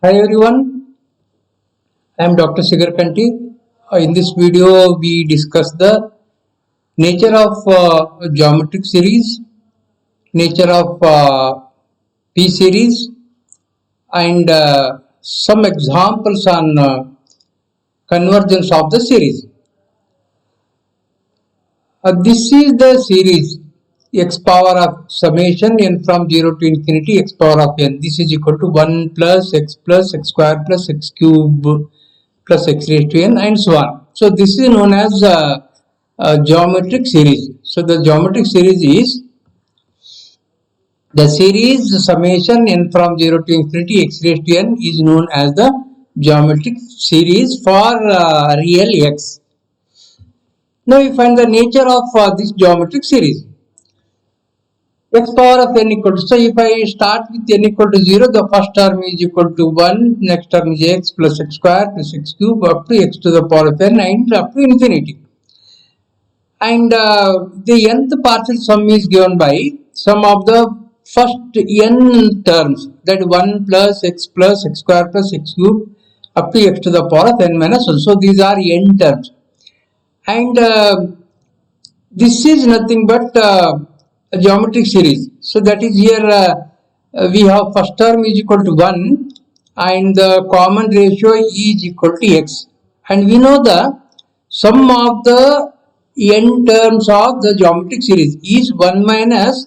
Hi everyone, I am Dr. Sigar Kanti. In this video, we discuss the nature of geometric series, nature of P series, and some examples on convergence of the series. This is the series x power of summation n from 0 to infinity x power of n. This is equal to 1 plus x square plus x cube plus x raised to n and so on. So this is known as geometric series. So the geometric series is the series summation n from 0 to infinity x raised to n is known as the geometric series for real x. Now we find the nature of this geometric series. X power of n equal to, so if I start with n equal to 0, the first term is equal to 1, next term is x plus x square plus x cube up to x to the power of n and up to infinity. And the nth partial sum is given by sum of the first n terms, that 1 plus x square plus x cube up to x to the power of n minus 1. So these are n terms. And this is nothing but a geometric series. So that is here we have first term is equal to 1 and the common ratio is equal to x. And we know the sum of the n terms of the geometric series is 1 minus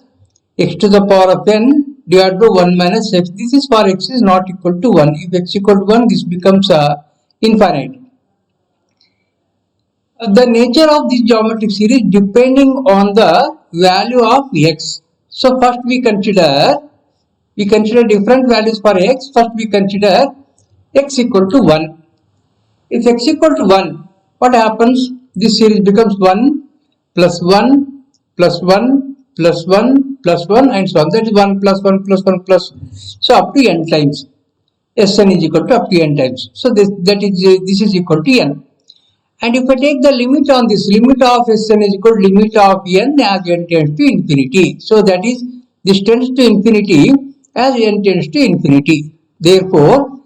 x to the power of n divided by 1 minus x. This is for x is not equal to 1. If x equal to 1, this becomes infinite. The nature of this geometric series depending on the value of x. So first we consider different values for x. First we consider x equal to 1. If x equal to 1, what happens? This series becomes 1 plus 1 plus 1 plus 1 plus 1 and so on. That is 1 plus 1 plus 1 plus, so up to n times. Sn is equal to up to n times. So this is equal to n. And if I take the limit on this, limit of Sn is equal to limit of n as n tends to infinity. So that is, this tends to infinity as n tends to infinity. Therefore,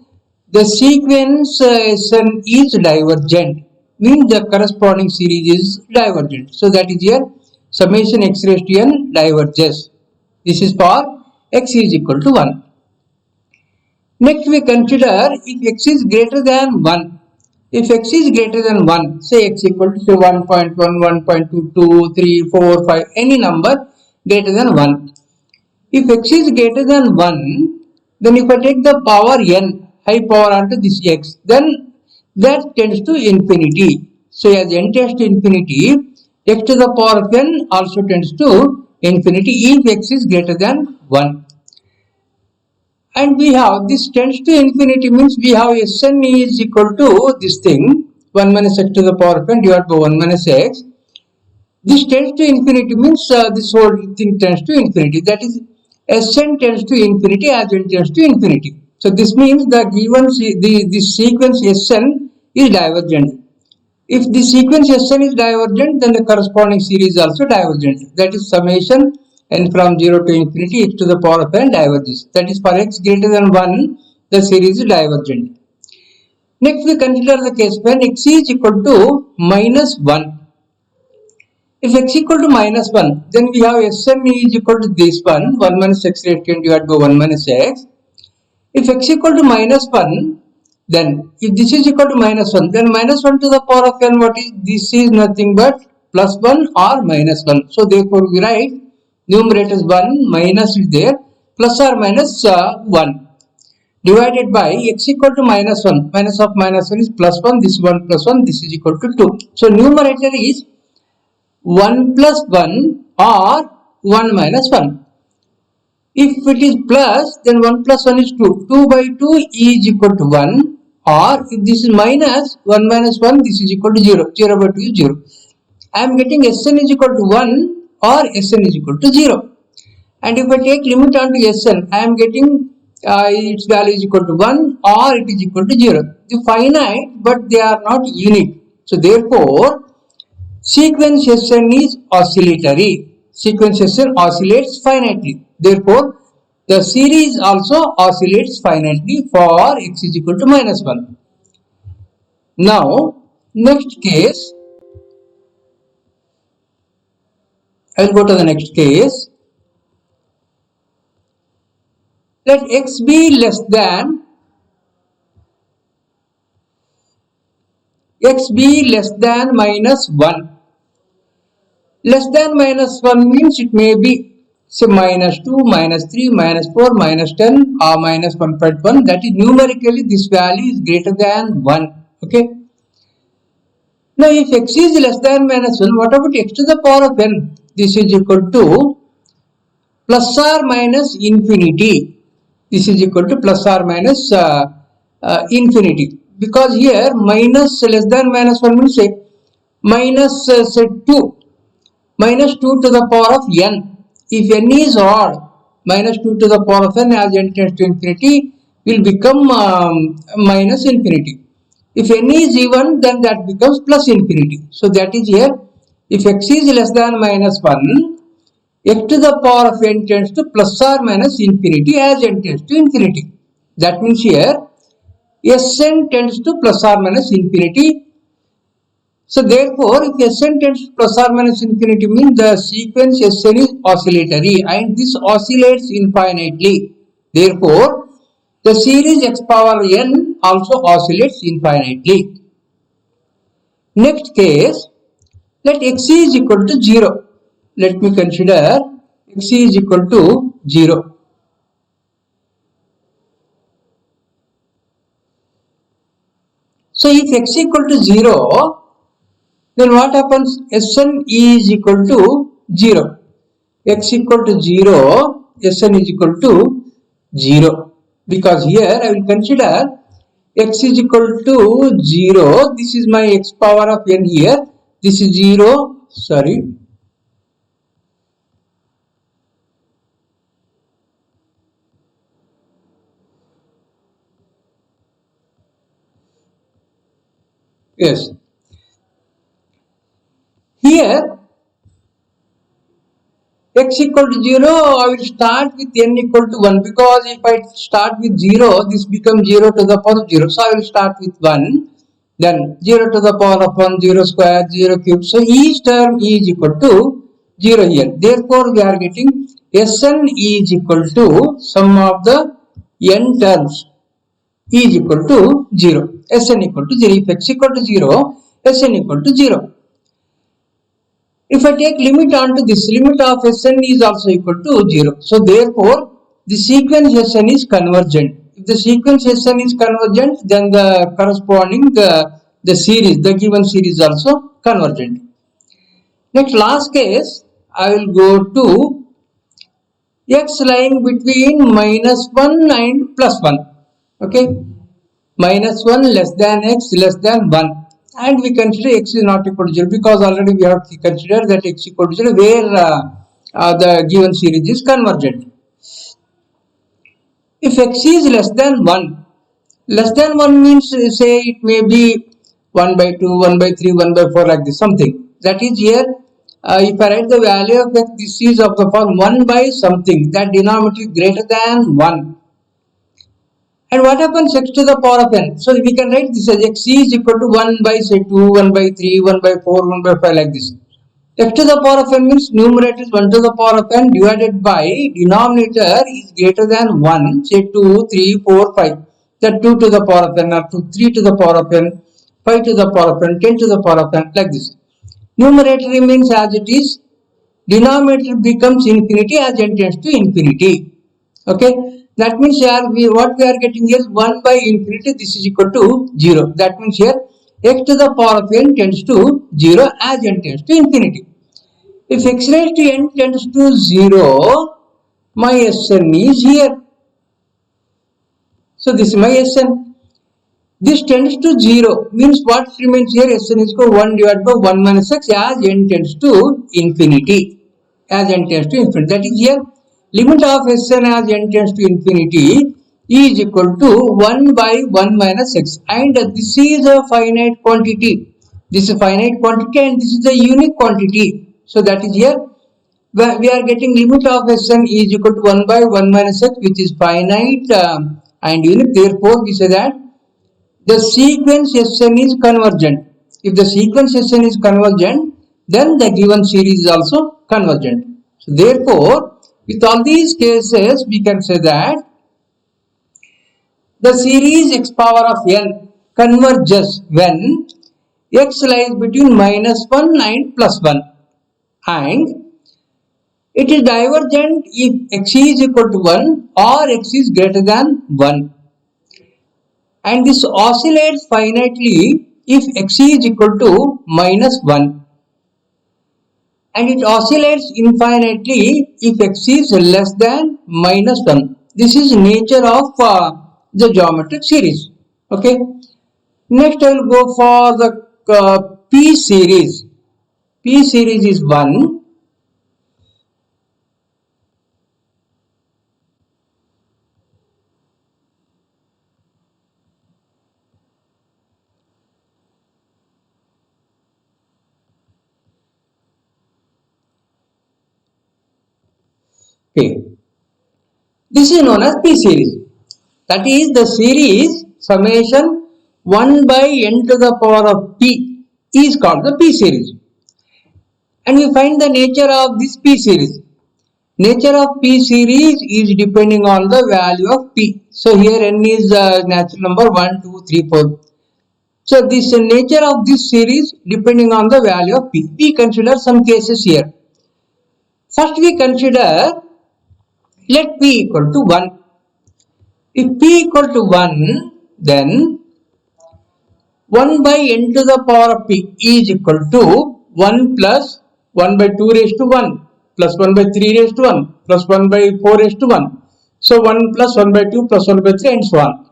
the sequence Sn is divergent, means the corresponding series is divergent. So that is here, summation x raised to n diverges. This is for x is equal to 1. Next we consider if x is greater than 1. If x is greater than 1, say x equal to 1.1, 1.2, 2, 3, 4, 5, any number greater than 1. If x is greater than 1, then if I take the power n, high power onto this x, then that tends to infinity. So as n tends to infinity, x to the power of n also tends to infinity if x is greater than 1. And we have this tends to infinity means we have Sn is equal to this thing 1 minus x to the power of n divided by 1 minus x. This tends to infinity means this whole thing tends to infinity. That is, Sn tends to infinity as n tends to infinity. So this means that given this sequence Sn is divergent. If the sequence Sn is divergent, then the corresponding series is also divergent. That is summation n from 0 to infinity x to the power of n diverges. That is, for x greater than 1, the series is divergent. Next we consider the case when x is equal to minus 1. If x equal to minus 1, then we have Sn is equal to this one, 1 minus x raised to n divided by 1 minus x. If x equal to minus 1, then if this is equal to minus 1, then minus 1 to the power of n, what is this? Is nothing but plus 1 or minus 1. So therefore we write numerator is 1, minus is there, plus or minus 1 divided by x equal to minus 1. Minus of minus 1 is plus 1, this is 1 plus 1, this is equal to 2. So numerator is 1 plus 1 or 1 minus 1. If it is plus, then 1 plus 1 is 2. 2 by 2 is equal to 1, or if this is minus, 1 minus 1, this is equal to 0. 0 by 2 is 0. I am getting Sn is equal to 1 or Sn is equal to 0. And if I take limit onto Sn, I am getting its value is equal to 1 or it is equal to 0. They are finite, but they are not unique. So therefore, sequence Sn is oscillatory. Sequence Sn oscillates finitely. Therefore, the series also oscillates finitely for x is equal to minus 1. Now, next case, I will go to the next case. Let x be less than minus 1. Less than minus 1 means it may be say minus 2, minus 3, minus 4, minus 10 or minus 1.1. That is numerically this value is greater than 1. Okay. Now if x is less than minus 1, what about x to the power of n? This is equal to plus or minus infinity. This is equal to plus or minus infinity. Because here minus less than minus 1 means say minus say 2. Minus 2 to the power of n. If n is odd, minus 2 to the power of n as n tends to infinity will become minus infinity. If n is even, then that becomes plus infinity. So that is here, if x is less than minus 1, x to the power of n tends to plus or minus infinity as n tends to infinity. That means here, Sn tends to plus or minus infinity. So therefore, if Sn tends to plus or minus infinity means the sequence Sn is oscillatory and this oscillates infinitely. Therefore, the series x power n also oscillates infinitely. Next case, let x is equal to 0. Let me consider x is equal to 0. So if x equal to 0, then what happens? Sn is equal to 0. X equal to 0, Sn is equal to 0. Because here I will consider x is equal to 0. This is my x power of n here. This is 0. Sorry. Yes. Here x equal to 0, I will start with n equal to 1 because if I start with 0, this becomes 0 to the power of 0. So I will start with 1, then 0 to the power of 1, 0 square, 0 cube. So each term is equal to 0 here. Therefore, we are getting Sn is equal to sum of the n terms is equal to 0. Sn equal to 0. If x equal to 0, Sn equal to 0. If I take limit onto this, limit of Sn is also equal to 0. So therefore, the sequence Sn is convergent. If the sequence Sn is convergent, then the corresponding the series, the given series is also convergent. Next, last case, I will go to x lying between minus 1 and plus 1. Okay, minus 1 less than x less than 1. And we consider x is not equal to 0 because already we have considered that x equal to 0 where the given series is convergent. If x is less than 1 means say it may be 1 by 2, 1 by 3, 1 by 4 like this something. That is here if I write the value of x, this is of the form 1 by something, that denominator is greater than 1. And what happens x to the power of n? So we can write this as x is equal to 1 by say 2, 1 by 3, 1 by 4, 1 by 5 like this. X to the power of n means numerator is 1 to the power of n divided by denominator is greater than 1, say 2, 3, 4, 5. That 2 to the power of n or 3 to the power of n, 5 to the power of n, 10 to the power of n like this. Numerator remains as it is. Denominator becomes infinity as n tends to infinity. Okay. That means here what we are getting is 1 by infinity, this is equal to 0. That means here x to the power of n tends to 0 as n tends to infinity. If x raised to n tends to 0, my Sn is here. So this is my Sn. This tends to 0 means what remains here? Sn is equal to 1 divided by 1 minus x as n tends to infinity. As n tends to infinity. That is here. Limit of Sn as n tends to infinity is equal to 1 by 1 minus x, and this is a finite quantity. This is a finite quantity and this is a unique quantity. So that is here we are getting limit of Sn is equal to 1 by 1 minus x, which is finite and unique. Therefore, we say that the sequence Sn is convergent. If the sequence Sn is convergent, then the given series is also convergent. So, therefore, with all these cases, we can say that the series x power of n converges when x lies between minus 1 and plus 1, and it is divergent if x is equal to 1 or x is greater than 1, and this oscillates finitely if x is equal to minus 1, and it oscillates infinitely if x is less than minus 1. This is nature of the geometric series. Okay. Next I will go for the P series. P series is 1. Okay. This is known as P series. That is the series summation 1 by n to the power of p is called the P series. And we find the nature of this P series. Nature of P series is depending on the value of p. So here n is natural number 1, 2, 3, 4. So this nature of this series depending on the value of p. We consider some cases here. First we consider, let p equal to 1. If p equal to 1, then 1 by n to the power of p is equal to 1 plus 1 by 2 raised to 1 plus 1 by 3 raised to 1 plus 1 by 4 raised to 1. So 1 plus 1 by 2 plus 1 by 3 and so on.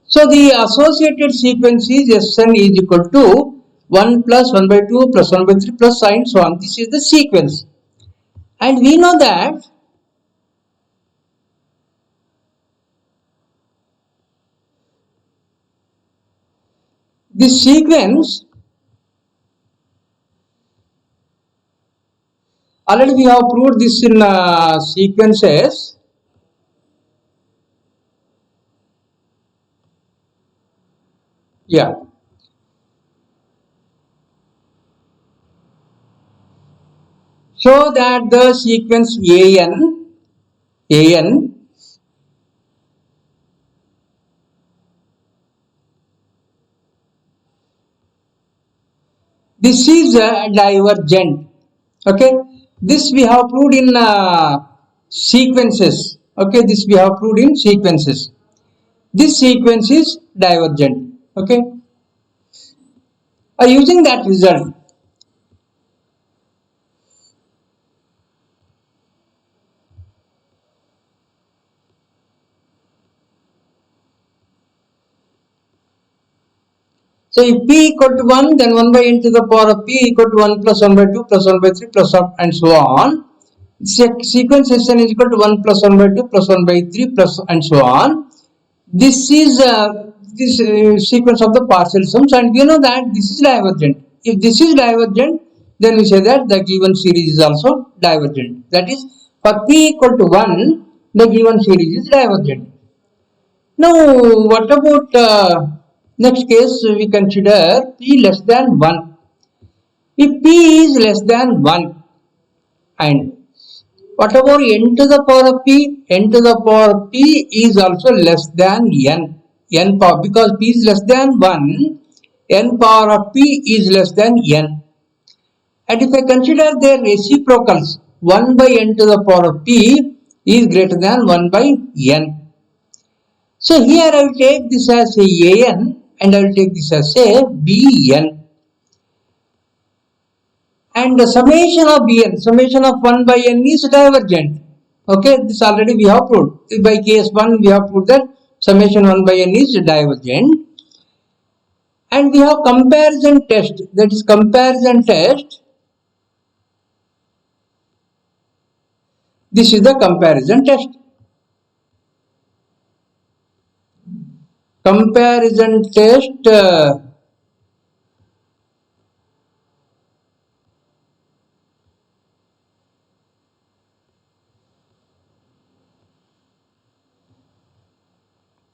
So the associated sequence is Sn is equal to 1 plus 1 by 2 plus 1 by 3 plus and so on. This is the sequence. And we know that this sequence, already we have proved this in sequences. Yeah. So that the sequence an this is divergent. Okay, this we have proved in sequences. Okay, this we have proved in sequences. This sequence is divergent. Okay, using that result, so if p equal to 1, then 1 by n to the power of p equal to 1 plus 1 by 2 plus 1 by 3 plus 1 and so on. Sequence Sn is equal to 1 plus 1 by 2 plus 1 by 3 plus and so on. This is this sequence of the partial sums, and we know that this is divergent. If this is divergent, then we say that the given series is also divergent. That is, for p equal to 1, the given series is divergent. Now, what about next case? We consider p less than 1. If p is less than 1, and what about n to the power of p? N to the power of p is also less than n. N power, because p is less than 1, n power of p is less than n. And if I consider their reciprocals, 1 by n to the power of p is greater than 1 by n. So here I will take this as a an and I will take this as a bn. And the summation of bn, summation of 1 by n is divergent. Okay, this already we have proved. By case 1 we have proved that summation 1 by n is divergent. And we have comparison test, that is comparison test. This is the comparison test. Comparison test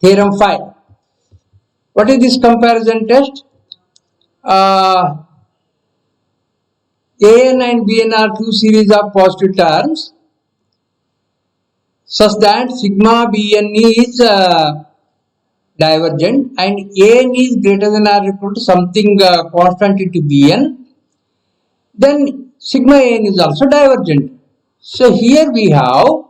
Theorem 5. What is this comparison test? An and Bn are two series of positive terms such that sigma Bn is divergent and An is greater than or equal to something constant into Bn, then sigma An is also divergent. So here we have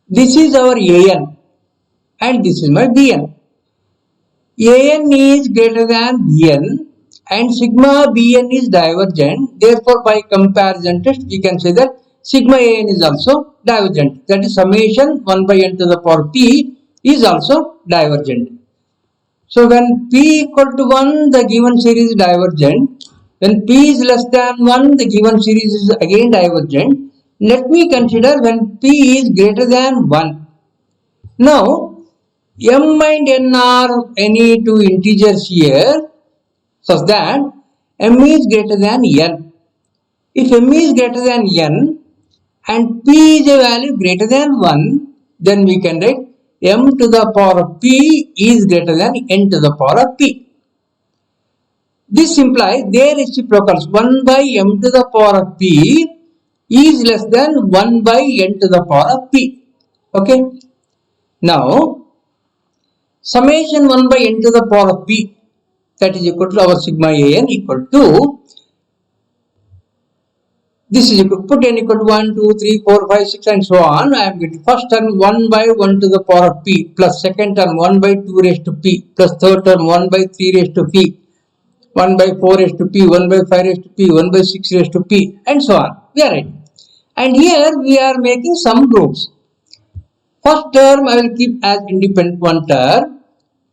this is our An and this is my Bn. An is greater than Bn and sigma Bn is divergent. Therefore, by comparison test, we can say that sigma An is also divergent. That is summation 1 by n to the power p is also divergent. So, when p equal to 1, the given series is divergent. When p is less than 1, the given series is again divergent. Let me consider when p is greater than 1. Now, m and n are any two integers here such that m is greater than n. If m is greater than n and p is a value greater than 1, then we can write m to the power of p is greater than n to the power of p. This implies their reciprocals 1 by m to the power of p is less than 1 by n to the power of p. Okay. Now, summation 1 by n to the power of p, that is equal to our sigma An equal to, this is equal, put n equal to 1, 2, 3, 4, 5, 6 and so on. I am getting first term 1 by 1 to the power of p plus second term 1 by 2 raised to p plus third term 1 by 3 raised to p, 1 by 4 raised to p, 1 by 5 raised to p, 1 by 6 raised to p and so on. We are right. And here we are making some groups. First term I will keep as independent one term.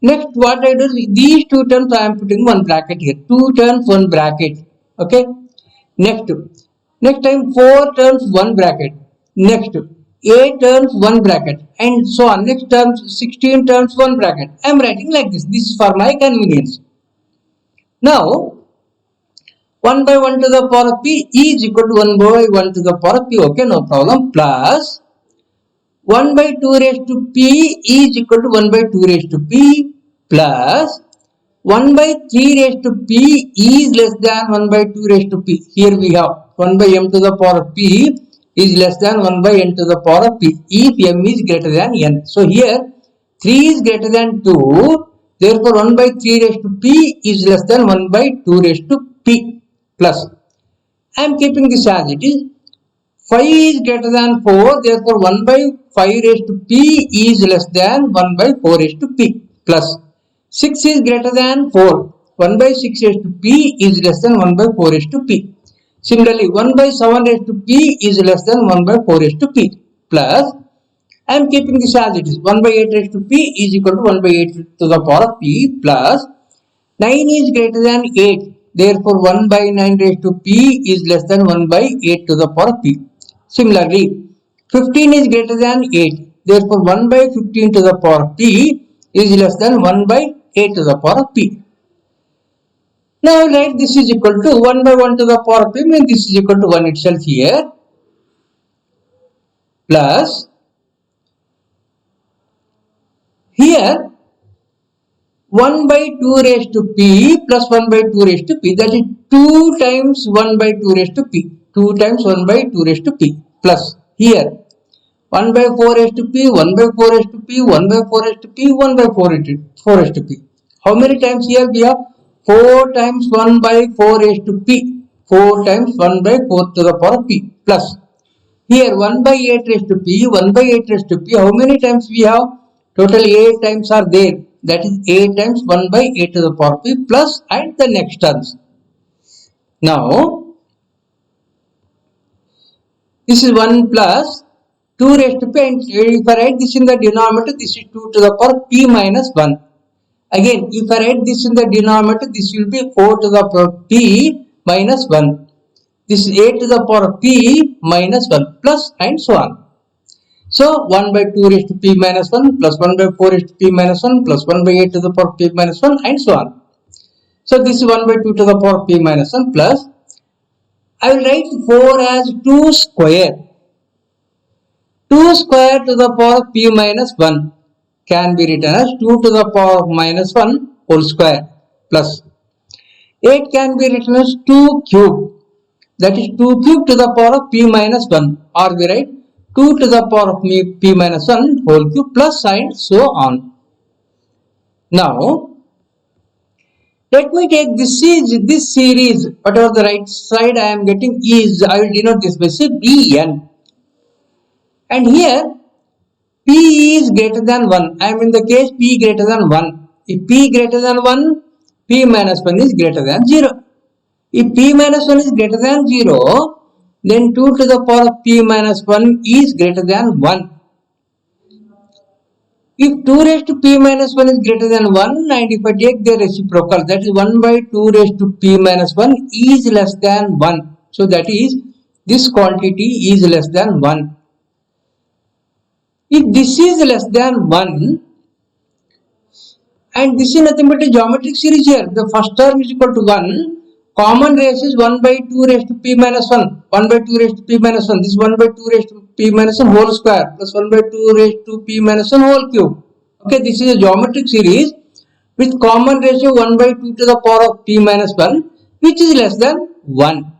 Next, what I do is these two terms I am putting one bracket here. 2 terms, 1 bracket. Okay. Next time 4 terms, 1 bracket. Next, 8 terms, 1 bracket. And so on. Next terms, 16 terms, 1 bracket. I am writing like this. This is for my convenience. Now, 1 by 1 to the power of p is equal to 1 by 1 to the power of p. Okay, no problem. Plus 1 by 2 raised to p is equal to 1 by 2 raised to p plus 1 by 3 raised to p is less than 1 by 2 raised to p. Here we have 1 by m to the power of p is less than 1 by n to the power of p if m is greater than n. So here 3 is greater than 2. Therefore 1 by 3 raised to p is less than 1 by 2 raised to p plus. I am keeping this as it is. 5 is greater than 4. Therefore 1 by 5 raised to p is less than 1 by 4 raised to p plus. 6 is greater than 4. 1 by 6 raised to p is less than 1 by 4 raised to p. Similarly, 1 by 7 raised to p is less than 1 by 4 raised to p plus. I am keeping this as it is. 1 by 8 raised to p is equal to 1 by 8 to the power of p plus. 9 is greater than 8. Therefore, 1 by 9 raised to p is less than 1 by 8 to the power of p. Similarly, 15 is greater than 8. Therefore, 1 by 15 to the power of p is less than 1 by 8 to the power of p. Now, write this is equal to 1 by 1 to the power of p, means this is equal to 1 itself here, plus here 1 by 2 raised to p plus 1 by 2 raised to p, that is 2 times 1 by 2 raised to p, 2 times 1 by 2 raised to p plus here 1 by 4 raised to p, 1 by 4 raised to p, 1 by 4 raised to p, 1 by 4 raised to p. How many times here we have? 4 times 1 by 4 raised to p, 4 times 1 by 4 to the power of p plus here 1 by 8 raised to p, 1 by 8 raised to p. How many times we have? Total 8 times are there. That is 8 times 1 by 8 to the power of p plus and the next terms. Now, this is 1 plus 2 raised to p, and if I write this in the denominator, this is 2 to the power p minus 1. Again, if I write this in the denominator, this will be 4 to the power p minus 1. This is 8 to the power of p minus 1 plus and so on. So, 1 by 2 raised to p minus 1 plus 1 by 4 raised to p minus 1 plus 1 by 8 to the power of p minus 1 and so on. So, this is 1 by 2 to the power of p minus 1 plus. I will write 4 as 2 square. 2 square to the power of p minus 1 can be written as 2 to the power of minus 1 whole square plus 8 can be written as 2 cube, that is 2 cube to the power of p minus 1, or we write 2 to the power of p minus 1 whole cube plus and so on. Now let me take this series, whatever the right side I am getting is, I will denote this by say Bn. And here P is greater than 1. I am in the case P greater than 1. If P greater than 1, P minus 1 is greater than 0. If P minus 1 is greater than 0, then 2 to the power of P minus 1 is greater than 1. If 2 raised to P minus 1 is greater than 1, and if I take the reciprocal, that is 1 by 2 raised to P minus 1 is less than 1. So that is, this quantity is less than 1. If this is less than 1, and this is nothing but a geometric series here, the first term is equal to 1, common race is 1 by 2 raised to P minus 1, 1 by 2 raised to P minus 1, this is 1 by 2 raised to P minus 1 whole square, plus 1 by 2 raised to P minus 1 whole cube. Okay, this is a geometric series with common ratio 1 by 2 to the power of P minus 1, which is less than 1.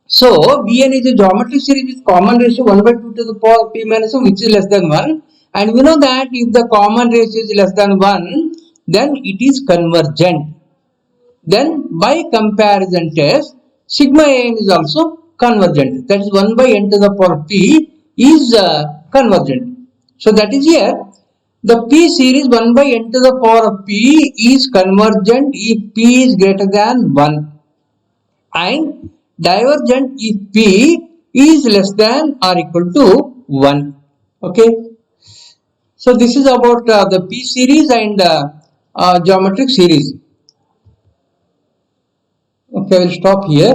So, Bn is a geometric series with common ratio 1 by 2 to the power of P minus 1, which is less than 1. And we know that if the common ratio is less than 1, then it is convergent. Then, by comparison test, sigma n is also convergent. That is 1 by n to the power of P is convergent. So, that is here. The P series 1 by n to the power of P is convergent if P is greater than 1. And divergent if P is less than or equal to 1. Okay. So this is about the P series and geometric series. Okay, I will stop here.